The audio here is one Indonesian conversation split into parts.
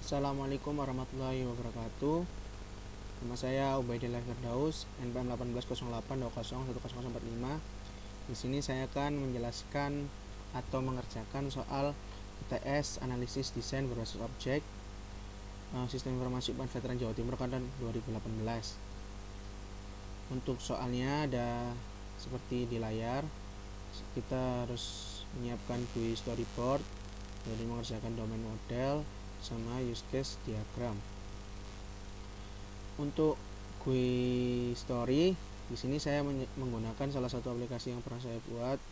Assalamualaikum warahmatullahi wabarakatuh. Nama saya Ubaidillah Firdaus, NPM 1808201045. Di sini saya akan menjelaskan atau mengerjakan soal ITS analisis desain berbasis objek Sistem Informasi UPN Veteran Jawa Timur angkatan 2018. Untuk soalnya ada seperti di layar. Kita harus menyiapkan GUI storyboard, jadi mengerjakan domain model sama use case diagram. Untuk GUI story, di sini saya menggunakan salah satu aplikasi yang pernah saya buat,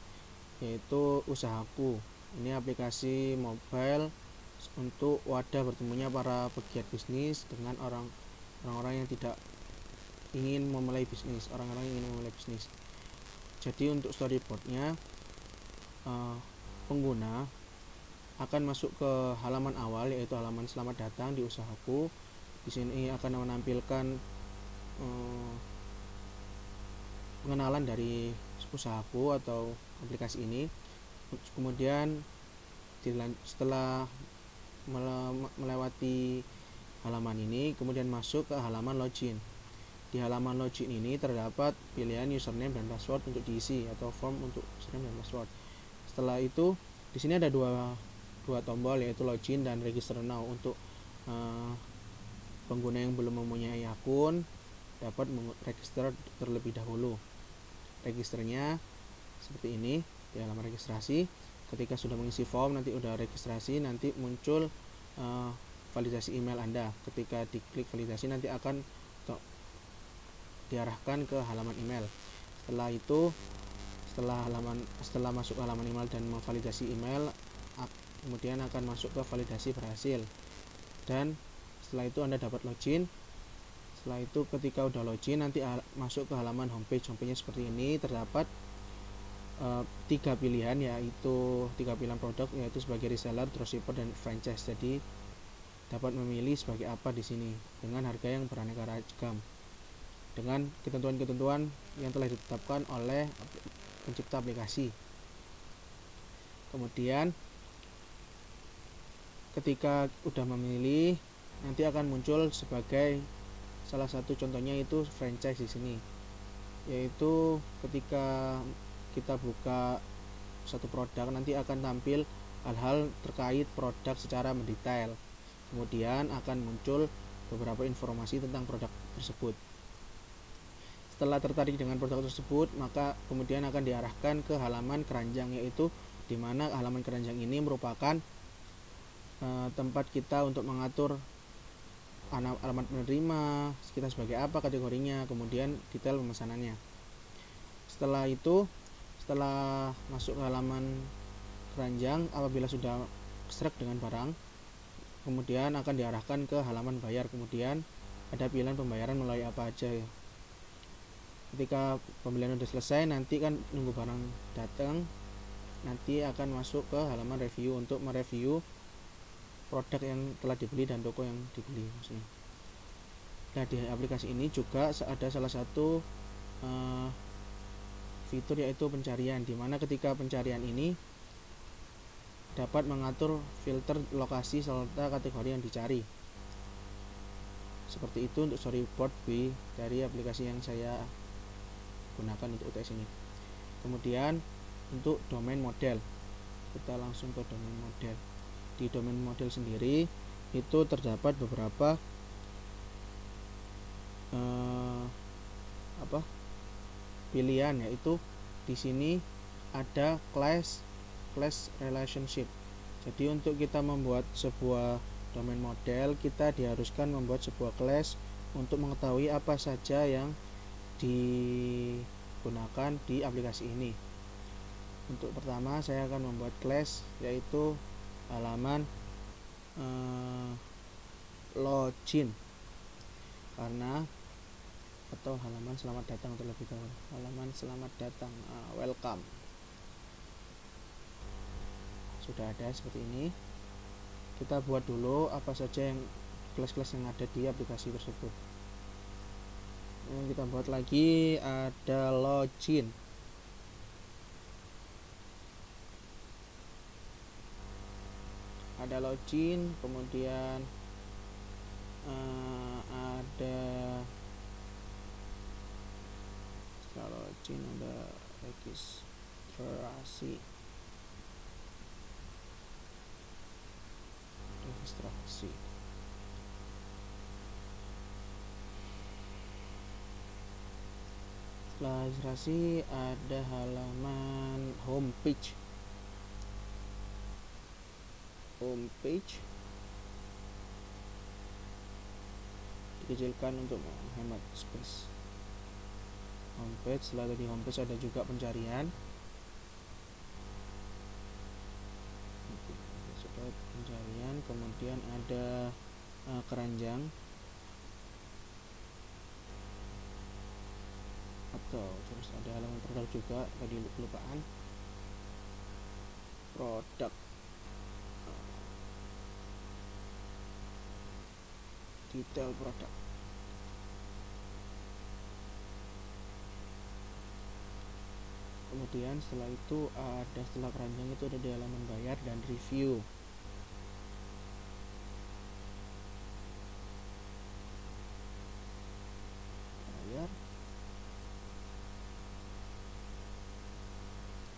yaitu Usahaku. Ini aplikasi mobile untuk wadah bertemunya para pegiat bisnis dengan orang-orang yang tidak ingin memulai bisnis, orang-orang yang ingin memulai bisnis. Jadi untuk storyboardnya, pengguna akan masuk ke halaman awal, yaitu halaman selamat datang di Usahaku. Di sini akan menampilkan pengenalan dari Usahaku atau aplikasi ini. Kemudian setelah melewati halaman ini, kemudian masuk ke halaman login. Di halaman login ini terdapat pilihan username dan password untuk diisi, atau form untuk username dan password. Setelah itu, di sini ada dua tombol, yaitu login dan register now. Untuk pengguna yang belum mempunyai akun dapat register terlebih dahulu. Registernya seperti ini di halaman registrasi. Ketika sudah mengisi form, nanti udah registrasi, nanti muncul validasi email Anda. Ketika diklik validasi, nanti akan diarahkan ke halaman email. Setelah itu, setelah masuk ke halaman email dan memvalidasi email, kemudian akan masuk ke validasi berhasil. Dan setelah itu Anda dapat login. Setelah itu ketika udah login, nanti masuk ke halaman homepage. Homepage-nya seperti ini, terdapat tiga pilihan, yaitu tiga pilihan produk, yaitu sebagai reseller, dropshipper, dan franchise. Jadi dapat memilih sebagai apa di sini dengan harga yang beraneka ragam, dengan ketentuan-ketentuan yang telah ditetapkan oleh pencipta aplikasi. Kemudian ketika udah memilih, nanti akan muncul sebagai salah satu contohnya itu franchise di sini, yaitu ketika kita buka satu produk, nanti akan tampil hal-hal terkait produk secara mendetail. Kemudian akan muncul beberapa informasi tentang produk tersebut. Setelah tertarik dengan produk tersebut, maka kemudian akan diarahkan ke halaman keranjang, yaitu di mana halaman keranjang ini merupakan tempat kita untuk mengatur alamat penerima, kita sebagai apa kategorinya, kemudian detail pemesanannya. Setelah itu, setelah masuk ke halaman keranjang, apabila sudah serak dengan barang, kemudian akan diarahkan ke halaman bayar. Kemudian ada pilihan pembayaran melalui apa aja ya. Ketika pembelian sudah selesai, nanti kan nunggu barang datang, nanti akan masuk ke halaman review untuk mereview produk yang telah dibeli dan toko yang dibeli maksudnya. Nah, di aplikasi ini juga ada salah satu fitur, yaitu pencarian, dimana ketika pencarian ini dapat mengatur filter lokasi serta kategori yang dicari. Seperti itu untuk storyboard dari aplikasi yang saya gunakan untuk UTS ini. Kemudian untuk domain model, kita langsung ke domain model. Di domain model sendiri itu terdapat beberapa pilihan, yaitu di sini ada class relationship. Jadi untuk kita membuat sebuah domain model, kita diharuskan membuat sebuah class untuk mengetahui apa saja yang digunakan di aplikasi ini. Untuk pertama, saya akan membuat class, yaitu halaman login, atau halaman selamat datang terlebih dahulu. Halaman selamat datang, welcome. Sudah ada seperti ini. Kita buat dulu apa saja yang kelas-kelas yang ada di aplikasi tersebut. Yang kita buat lagi ada login. Ada login, kemudian ada setelah login ada registrasi. Setelah registrasi ada halaman homepage. Dikecilkan untuk menghemat space. Homepage, setelah di homepage ada juga pencarian. Kemudian ada keranjang, atau terus ada halaman produk juga, tadi kelupaan produk, detail produk. Kemudian setelah itu setelah keranjang itu ada di halaman bayar dan review. Bayar,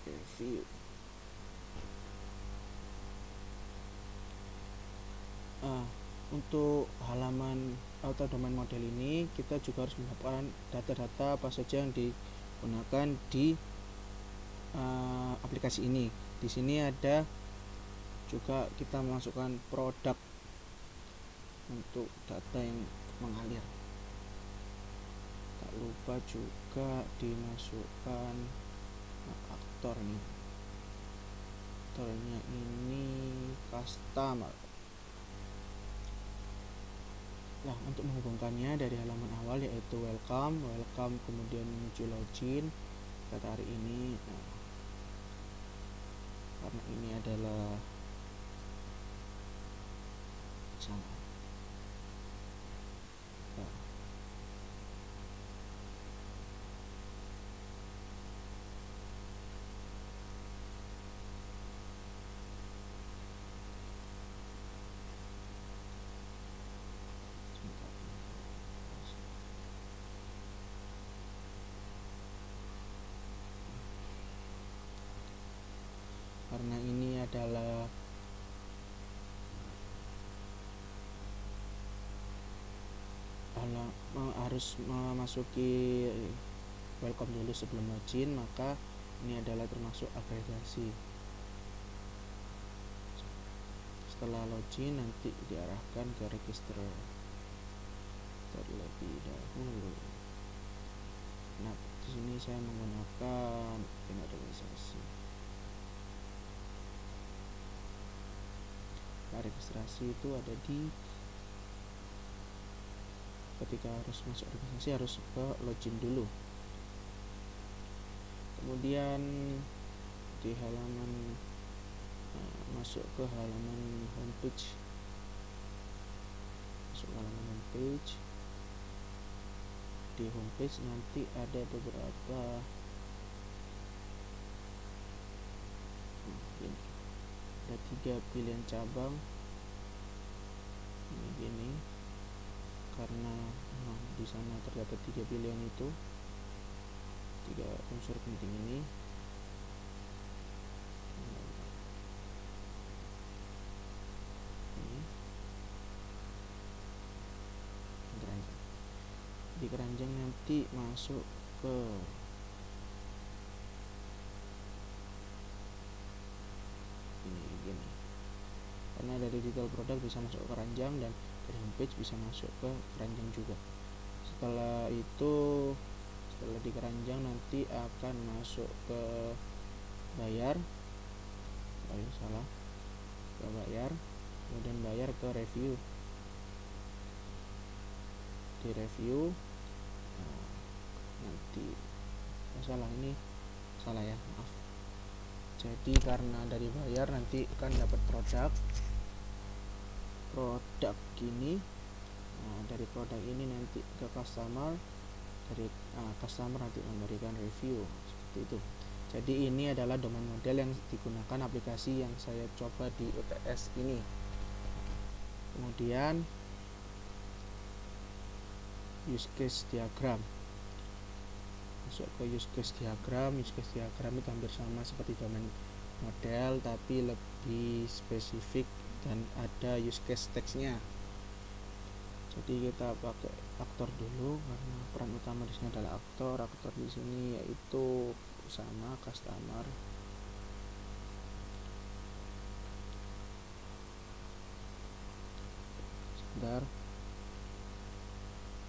review. Untuk halaman atau domain model ini kita juga harus mendapatkan data-data apa saja yang digunakan di aplikasi ini. Di sini ada juga kita masukkan produk untuk data yang mengalir. Tak lupa juga dimasukkan aktornya. Aktornya ini customer. Nah, untuk menghubungkannya dari halaman awal yaitu welcome, kemudian menuju login. Kita tarik ini. Karena ini adalah salah. Karena ini adalah harus memasuki welcome dulu sebelum login, maka ini adalah termasuk agregasi. Setelah login nanti diarahkan ke register terlebih dahulu. Nah, di sini saya menggunakan organisasi. Nah, registrasi itu ada di ketika harus masuk organisasi harus ke login dulu. Kemudian di halaman masuk ke halaman homepage. Di homepage nanti ada beberapa ada 3 pilihan cabang ini gini, karena di sana terdapat 3 pilihan itu, 3 unsur penting ini. Di keranjang nanti masuk ke ini gini, karena dari detail produk bisa masuk ke keranjang dan dari homepage bisa masuk ke keranjang juga. Setelah itu, setelah di keranjang nanti akan masuk ke bayar, ke bayar, kemudian bayar ke review. Di review nanti ini salah ya, maaf. Jadi karena dari bayar nanti kan dapat produk gini. Dari produk ini nanti ke customer, dari customer nanti memberikan review, seperti itu. Jadi ini adalah domain model yang digunakan aplikasi yang saya coba di UTS ini. Kemudian use case diagram. Masuk ke use case diagram itu hampir sama seperti domain model tapi lebih spesifik dan ada use case text-nya. Jadi kita pakai aktor dulu karena peran utama di sini adalah aktor. Aktor di sini yaitu sama customer. Sebentar,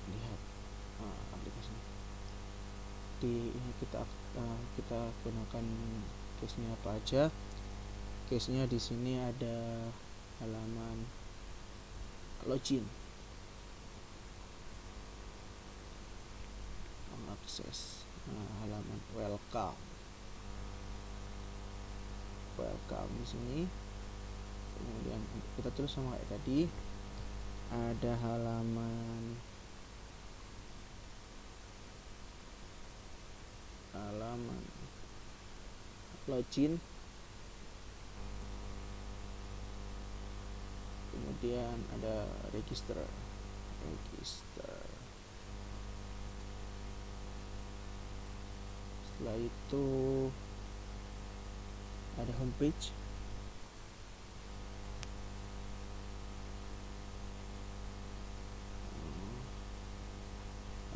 lihat aplikasinya. Di ini kita gunakan case-nya apa aja. Case-nya di sini ada halaman login, mengakses, halaman welcome di sini. Kemudian kita tulis sama kayak tadi, ada halaman login, kemudian ada register. Setelah itu ada homepage,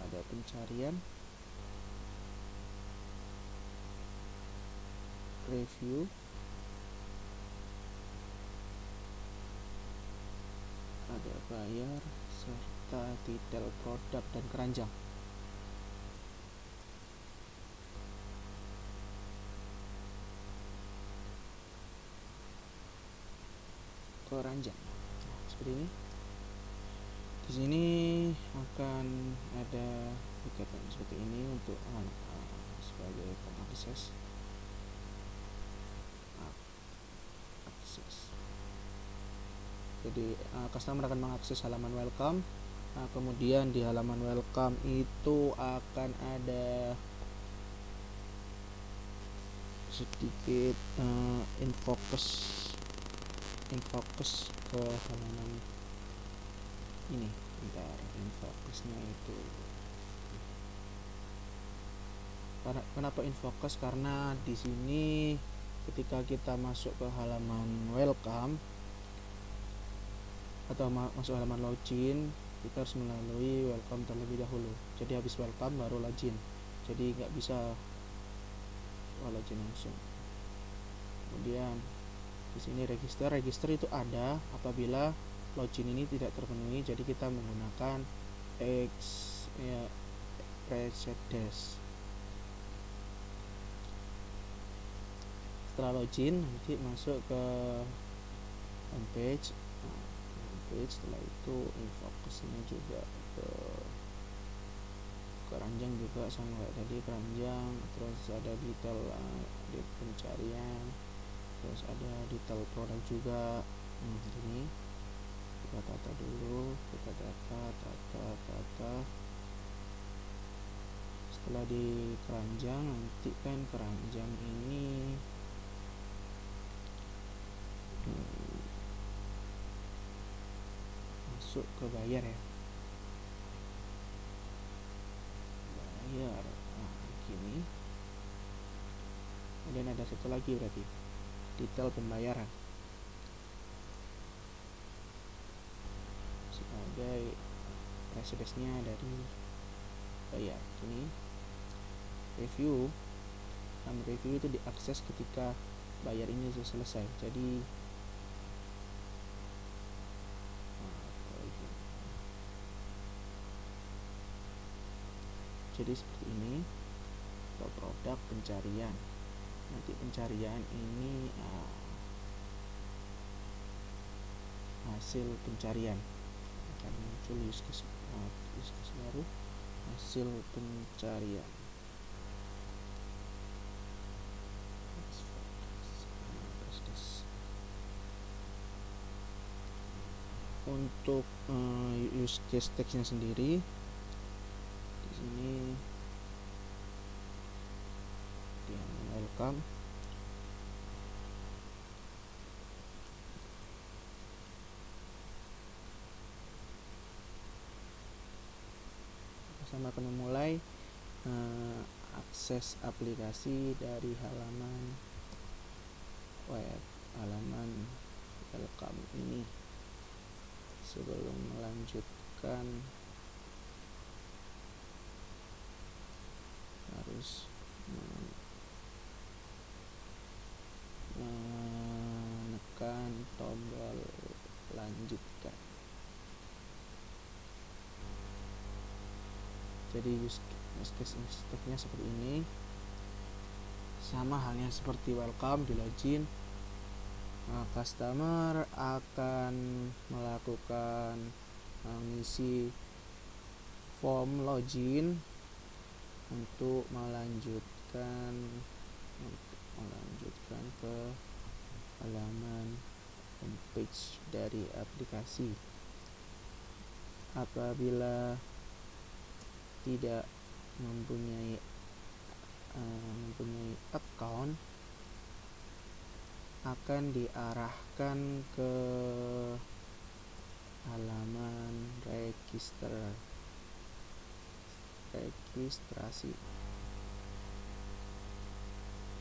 ada pencarian, review, ada bayar, serta detail produk dan keranjang. Seperti ini. Di sini akan ada kegiatan seperti ini untuk sebagai pengakses. Jadi customer akan mengakses halaman welcome. Kemudian di halaman welcome itu akan ada sedikit infocus ke halaman ini. Bentar, infocusnya itu kenapa infocus? Karena di sini ketika kita masuk ke halaman welcome atau masuk halaman login, kita harus melalui welcome terlebih dahulu. Jadi habis welcome baru login. Jadi nggak bisa login langsung. Kemudian di sini register itu ada apabila login ini tidak terpenuhi. Jadi kita menggunakan precedence. Setelah login nanti masuk ke homepage. Setelah itu infocusnya juga ke keranjang juga sama kayak tadi, keranjang. Terus ada detail di pencarian, terus ada detail produk juga. Ini kita tata dulu, kita tata. Setelah di keranjang, nanti kan keranjang ini masuk ke bayar ya, gini. Kemudian ada satu lagi berarti detail pembayaran sebagai precedence-nya dari bayar. Ini review itu diakses ketika bayar ini sudah selesai. Jadi seperti ini untuk produk pencarian. Nanti pencarian ini hasil pencarian akan muncul use case baru, hasil pencarian. Untuk use case text-nya sendiri di sini di welcome customer akan memulai akses aplikasi dari halaman web, halaman welcome ini. Sebelum melanjutkan harus menekan tombol lanjutkan. Jadi use case instruksinya seperti ini, sama halnya seperti welcome di login. Customer akan melakukan mengisi form login untuk melanjutkan ke halaman homepage dari aplikasi. Apabila tidak mempunyai account, akan diarahkan ke halaman registrasi,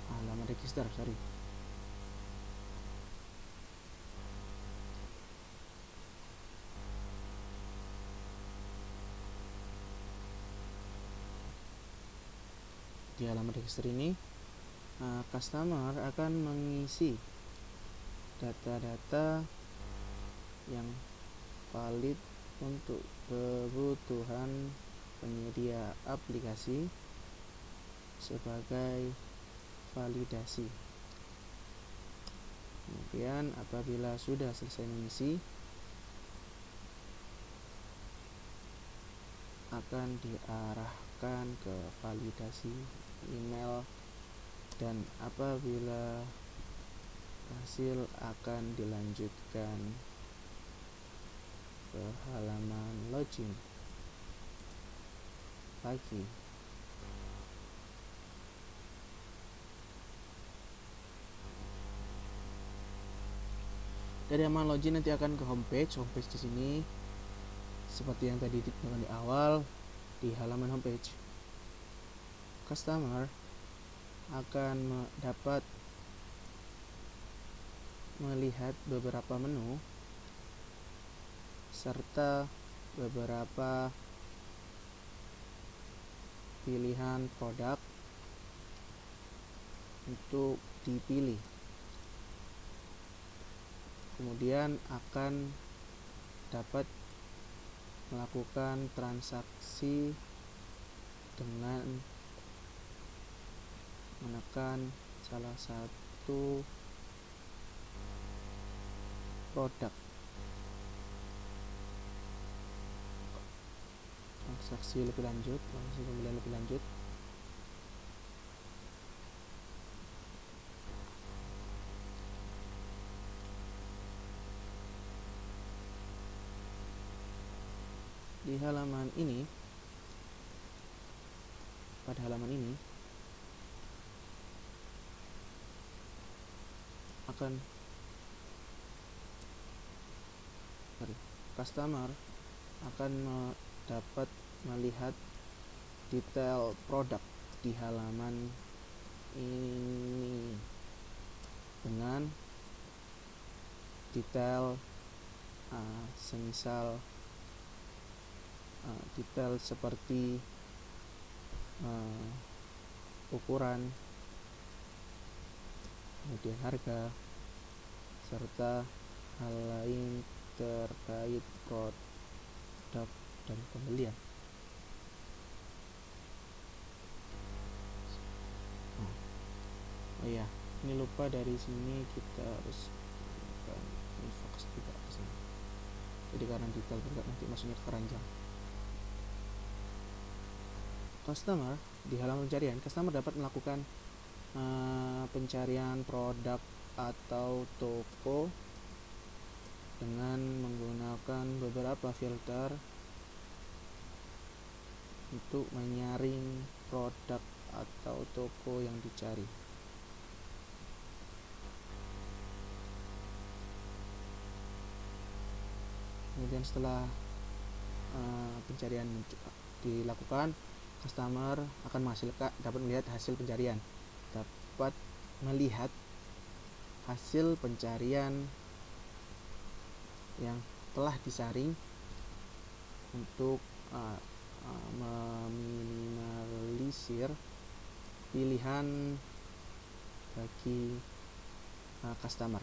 halaman register, sorry. Di halaman register ini, customer akan mengisi data-data yang valid untuk kebutuhan penyedia aplikasi sebagai validasi. Kemudian apabila sudah selesai mengisi, akan diarahkan ke validasi email, dan apabila hasil akan dilanjutkan ke halaman login lagi. Dari halaman login nanti akan ke homepage di sini seperti yang tadi di awal. Di halaman homepage, customer akan dapat melihat beberapa menu serta beberapa pilihan produk untuk dipilih. Kemudian akan dapat melakukan transaksi dengan menekan salah satu produk. Transaksi lebih lanjut, langsung pembelian lebih lanjut. Di halaman ini, pada halaman ini customer akan dapat melihat detail produk di halaman ini dengan detail semisal detail seperti ukuran, kemudian harga, serta hal lain terkait produk dan pembelian. Oh iya, ini lupa, dari sini kita harus fokus tidak ke sini. Jadi karena detail berat nanti masuknya ke keranjang. Customer di halaman pencarian, customer dapat melakukan pencarian produk atau toko dengan menggunakan beberapa filter untuk menyaring produk atau toko yang dicari. Kemudian setelah pencarian muncul, dilakukan, customer akan dapat melihat hasil pencarian, dapat melihat hasil pencarian yang telah disaring untuk meminimalisir pilihan bagi customer.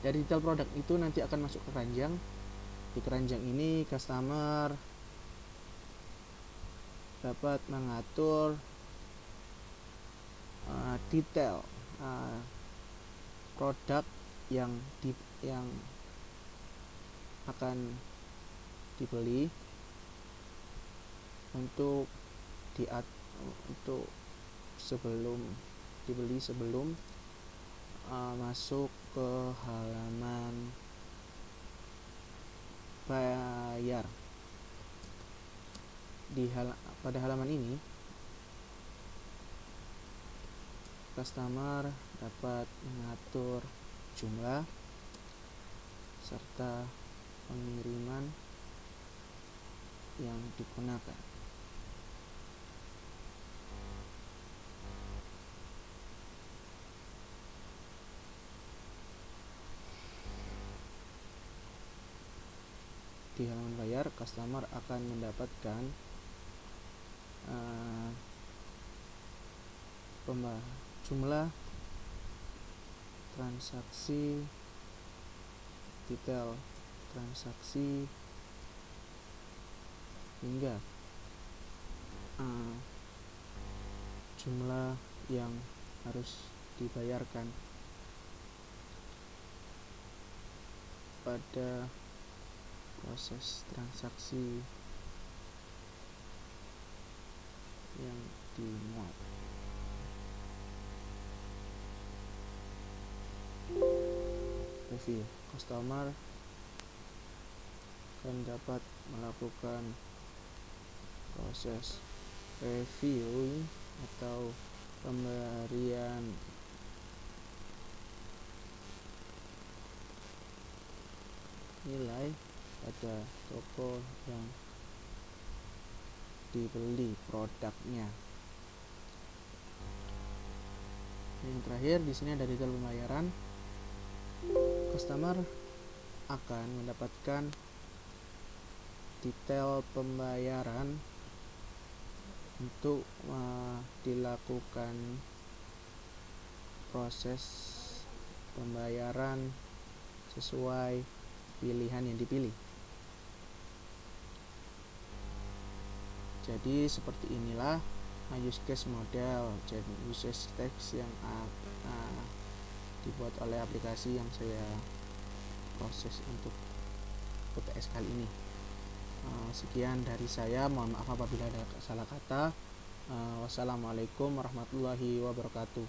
Dari detail produk itu nanti akan masuk ke keranjang. Di keranjang ini customer dapat mengatur detail produk yang akan dibeli untuk sebelum masuk ke halaman bayar. Pada halaman ini customer dapat mengatur jumlah serta pengiriman yang digunakan. Di halaman bayar, customer akan mendapatkan jumlah transaksi, detail transaksi, hingga jumlah yang harus dibayarkan pada proses transaksi yang dimuat. Review, customer akan dapat melakukan proses reviewing atau pemberian nilai pada toko yang dibeli produknya. Yang terakhir di sini ada detail pembayaran. Customer akan mendapatkan detail pembayaran untuk dilakukan proses pembayaran sesuai pilihan yang dipilih. Jadi seperti inilah use case model dan use case yang dibuat oleh aplikasi yang saya proses untuk PTS kali ini. Sekian dari saya, mohon maaf apabila ada salah kata. Wassalamualaikum warahmatullahi wabarakatuh.